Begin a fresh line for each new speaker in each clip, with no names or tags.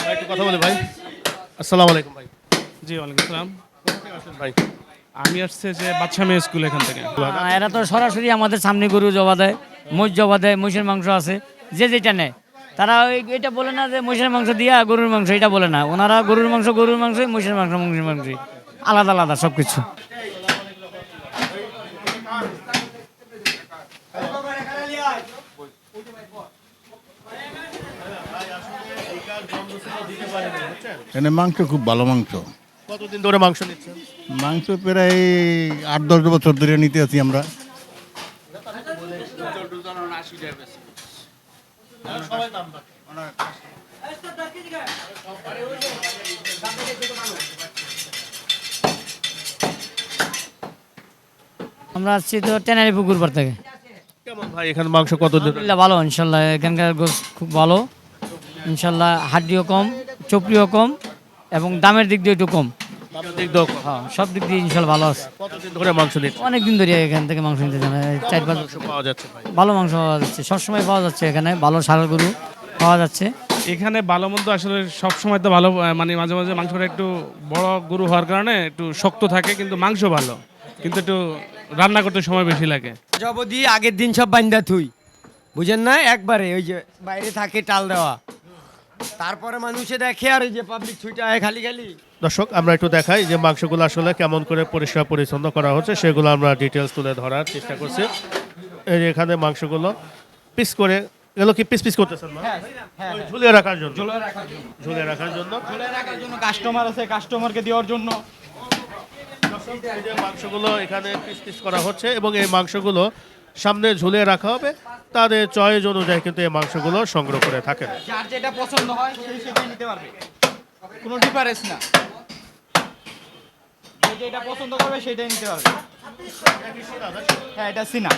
ভাই একটু কথা বলি ভাই। আসসালামু আলাইকুম ভাই।
জি ওয়ালাইকুম আসসালাম।
কোথা থেকে আসলেন ভাই?
আমি আসছে যে বাদশা মেয়ে স্কুল এখান থেকে।
এরা তো সরাসরি আমাদের সামনে গরু জবা দেয়, মোষ জবা দেয়, মহিষের মাংস আছে, যে যেটা নেয়। তারা এটা বলে না যে মহিষের মাংস দিয়া গরুর মাংস, এটা বলে না। ওনারা গরুর মাংস গরুর মাংস, মহিষের মাংস মহিষের মাংস, আলাদা আলাদা সব কিছু।
এখানে মাংস খুব ভালো মাংস।
কতদিন ধরে মাংস নিচ্ছেন?
মাংস প্রায় 8-10 বছর ধরে নিতে আছি আমরা।
আমরা আসছি তো টেনারি পুকুর পাড় থেকে।
কেমন ভাই এখানে মাংস কতদিন ধরে?
আলহামদুলিল্লাহ ভালো, ইনশাল্লাহ এখানকার গোশ খুব ভালো, ইনশাল্লাহ হাড্ডিও কম, চপড়িও কম, এবং দামের দিক দিয়ে একটু কম।
দামের দিক দিয়েও কম।
হ্যাঁ, সব দিক দিয়ে ইনশাল্লাহ ভালো আছে।
কতদিন ধরে মাংস নিচ্ছেন?
অনেক দিন ধরে এখান থেকে মাংস নিতে যান, 4-5
মাংস পাওয়া যাচ্ছে ভাই?
ভালো মাংস পাওয়া যাচ্ছে, সবসময় পাওয়া যাচ্ছে এখানে, ভালো ষাঁড় গরু পাওয়া যাচ্ছে।
এখানে ভালো মন্দ আসলে সব সময় তো ভালো, মানে মাঝে মাঝে মাংসটা একটু বড় গরু হওয়ার কারণে একটু শক্ত থাকে, কিন্তু মাংস ভালো, কিন্তু একটু রান্না করতে সময় বেশি লাগে।
জবদি আগের দিন সব বান্দা থুই, বুঝেন না, একবারে ওই যে বাইরে থাকে টাল দেওয়া, তারপরে মানুষে দেখে আর ওই যে পাবলিক থুইটা হয় খালি খালি।
দর্শক আমরা একটু দেখাই যে মাংসগুলো আসলে কেমন করে পরিষ্কার পরিচ্ছন্ন করা হচ্ছে, সেগুলো আমরা ডিটেলস তুলে ধরার চেষ্টা করছি। এই যে এখানে মাংসগুলো পিস করে, এগুলো কি পিস পিস করতেছেন না? ওই ঝুলিয়ে রাখার জন্য। ঝুলিয়ে রাখার জন্য
কাস্টমার আছে, কাস্টমারকে দেওয়ার জন্য।
এই যে মাংসগুলো এখানে পিস পিস করা হচ্ছে এবং এই মাংসগুলো সামনে ঝুলিয়ে রাখা হবে। তাদের চয়েস অনুযায়ী কিন্তু এই মাংসগুলো সংগ্রহ করে থাকেন।
যার যেটা পছন্দ হয় সেই সেটাই নিতে পারবে, কোনো ডিফারেন্স না। যে যেটা পছন্দ করবে সেটাই নিতে পারবে। হ্যাঁ, এটা সিনা।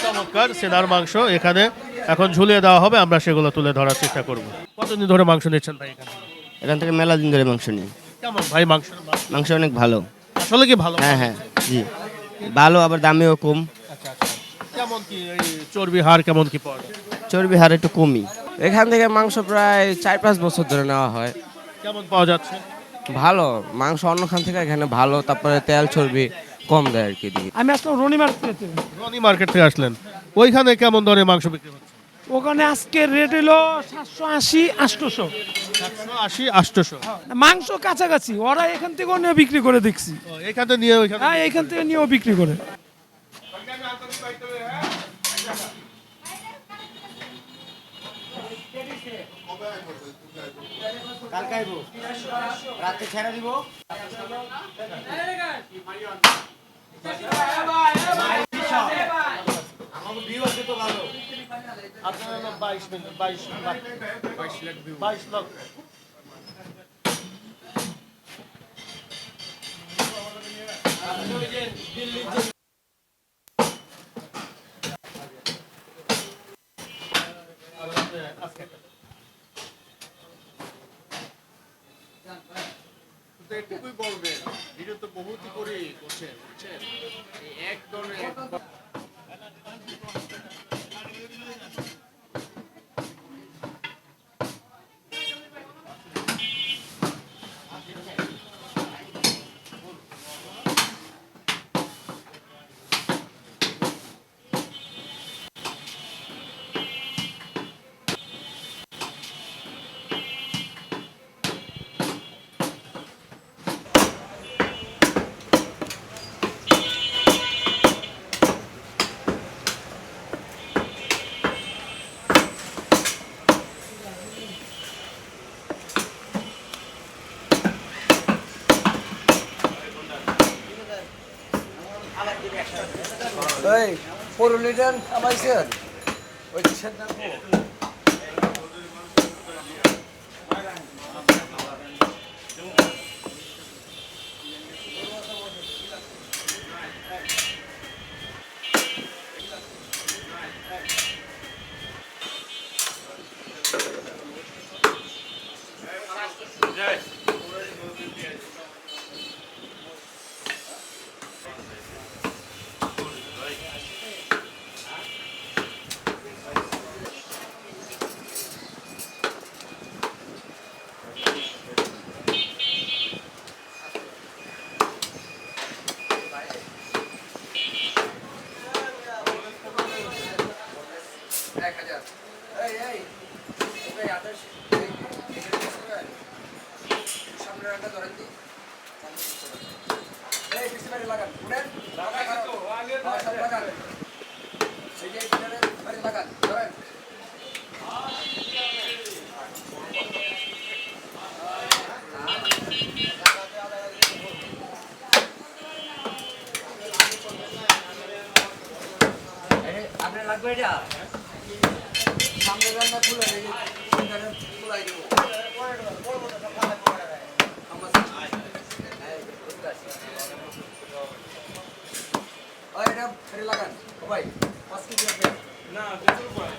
চমৎকার সেনার মাংস এখানে এখন ঝুলিয়ে দেওয়া হবে, আমরা সেগুলো তুলে ধরার চেষ্টা করব। কতদিন ধরে মাংস নিচ্ছেন ভাই এখানে?
এখান থেকে মেলা দিন ধরে মাংস নিই।
কেমন ভাই মাংস?
মাংস অনেক ভালো।
আসলে কি ভালো?
হ্যাঁ হ্যাঁ, জি ভালো, আবার দামেও কম।
আচ্ছা আচ্ছা। কেমন কি এই চর্বি হার কেমন কি পাওয়া যায়?
চর্বি হার একটু কমই। এখান থেকে মাংস প্রায় 4-5 বছর ধরে নেওয়া হয়।
কেমন পাওয়া যাচ্ছে?
ভালো মাংস অন্য খান থেকে এখানে ভালো, তারপরে তেল চর্বি কম দেয় আর কি দিকে।
আমি আসলাম রনি মার্কেট থেকে।
রনি মার্কেট থেকে আসলেন, ওইখানে কেমন দরে মাংস বিক্রি হচ্ছে?
ওখানে আজকের রেট হলো 780-800।
780-800।
মাংস কাছাকাছি, ওরা এখান থেকেও নিয়ে বিক্রি করে দেখছি।
এখানে নিয়ে ওইখানে
হ্যাঁ, এখান থেকে নিয়েও বিক্রি করে।
কালকে আইবো, রাতে ছেড়ে দিব। আমার ভিউ আছে তো ভালো।
আপনার হলো 22 লাখ।
এটুকুই বলবেন, ভিডিও তো বহুতই করে করছেন, বুঝছেন? এক ধরনের
এই পুরুলিয়ান আমাইছেন ওই কিসের নাম?
1000 এই এই এই আদেশ সামনে রাখা ধরেন দি এই পিছনে লাগান উড়েন লাগান তো আগে লাগান এই যে পিছনে লাগান ধরেন আপনি লাগবে এটা সামনে রান্না খুলে খোলাই দেবো এটা ফেরে লাগান ও ভাই 5 কেজি আছে না বেশি উপরে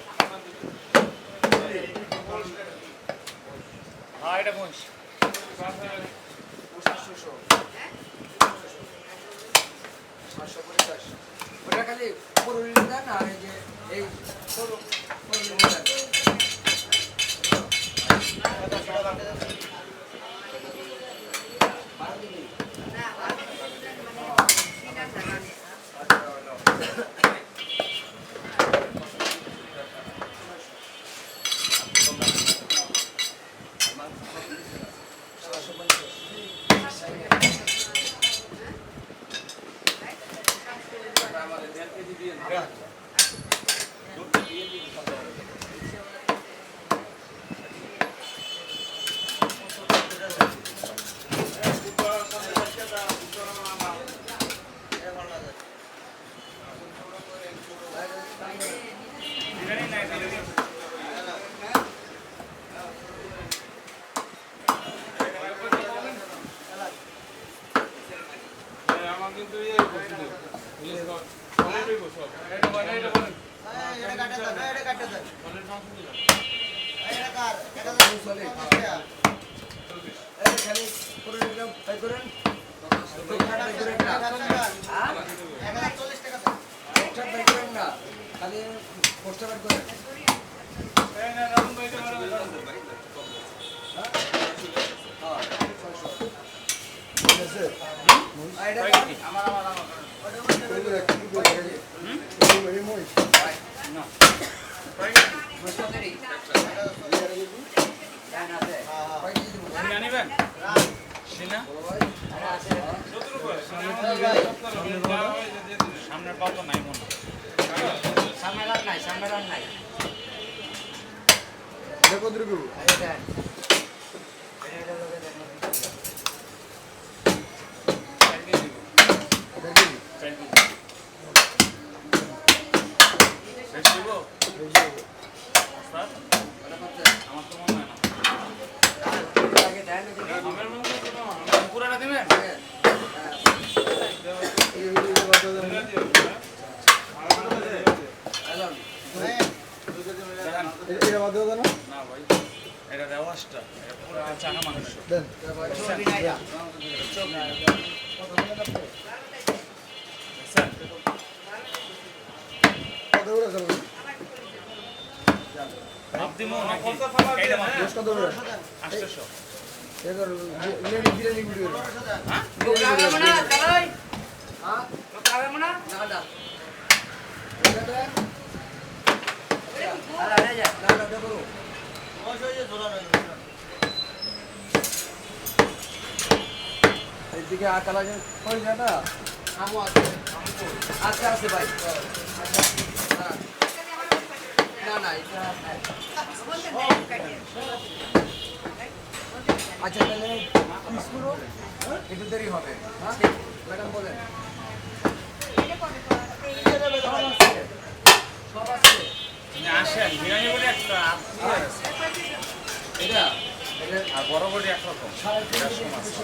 হ্যাঁ এটা বঞ্চ 750 ওটা খালি পুরো নিয়ে না এই যে এই পুরো নিয়ে যান খালি পোস্টার করে সামনের পাও তো নাই মনে সামনে রান নাই দেখো দ্রুগু পুরাটা দিবেন না ভাই এটা রেওয়াজটা এটা পুরো চাকা মাংস দেন আপনি মো নাকি এইটা মাত্র 800 এর বিরিয়ানি ভিডিও হ্যাঁ কারামা না চালাই হ্যাঁ কারামা না না এদিকে আকালা হয়ে যায় না আমও আছে আচ্ছা আছে ভাই না না এটা আচ্ছা তাহলে পিস করো একটু দেরি হবে হ্যাঁ ম্যাডাম বলেন সব আছে আসেন বিরিয়ানি বলে একটা এটা আর বড় বড় একরকম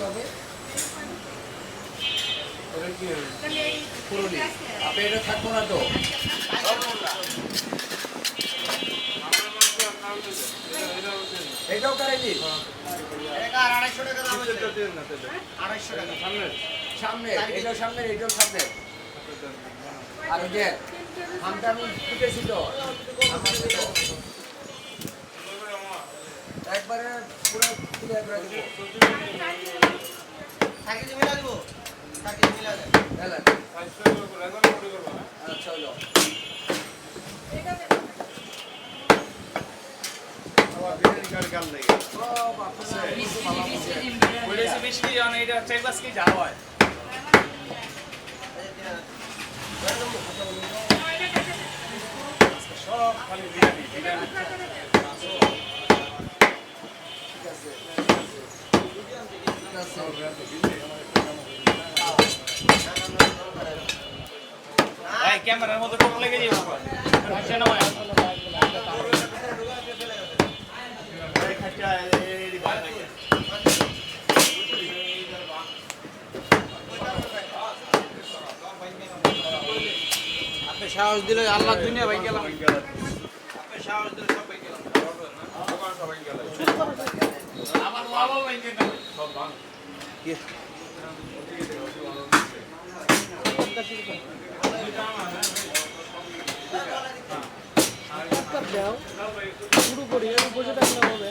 হবে এটা কি পুরোনি আপনি এটা থাকবো না তো এটাও কারেলি এটা 250 টাকা দাম আছে 250 টাকা সামনে এটাও সামনে এটাও সামনে আর যে আমটা আমি ফুটেছি তো আমার তো একবারে পুরো খুলে একবারে দেব থাকি যে মিলা দেব থাকি যে মিলা দেব হ্যালো আচ্ছা হলো
মিষ্টি এটা 4 কি যাওয়া হয় সব খালি বিরিয়ানি বিরিয়ানি ভাই ক্যামেরার মধ্যে টোক লেগে যাবে
আপনি সাহস দিলে আল্লাহ দুনিয়া ভাই গেলাম আপনি সাহস দিলে সব ভাই গেলাম দোকান সবাই গেলাম আমার বাবা ভাই গেলাম সব ভাঙ
শুরু করি বসে থাকলে হবে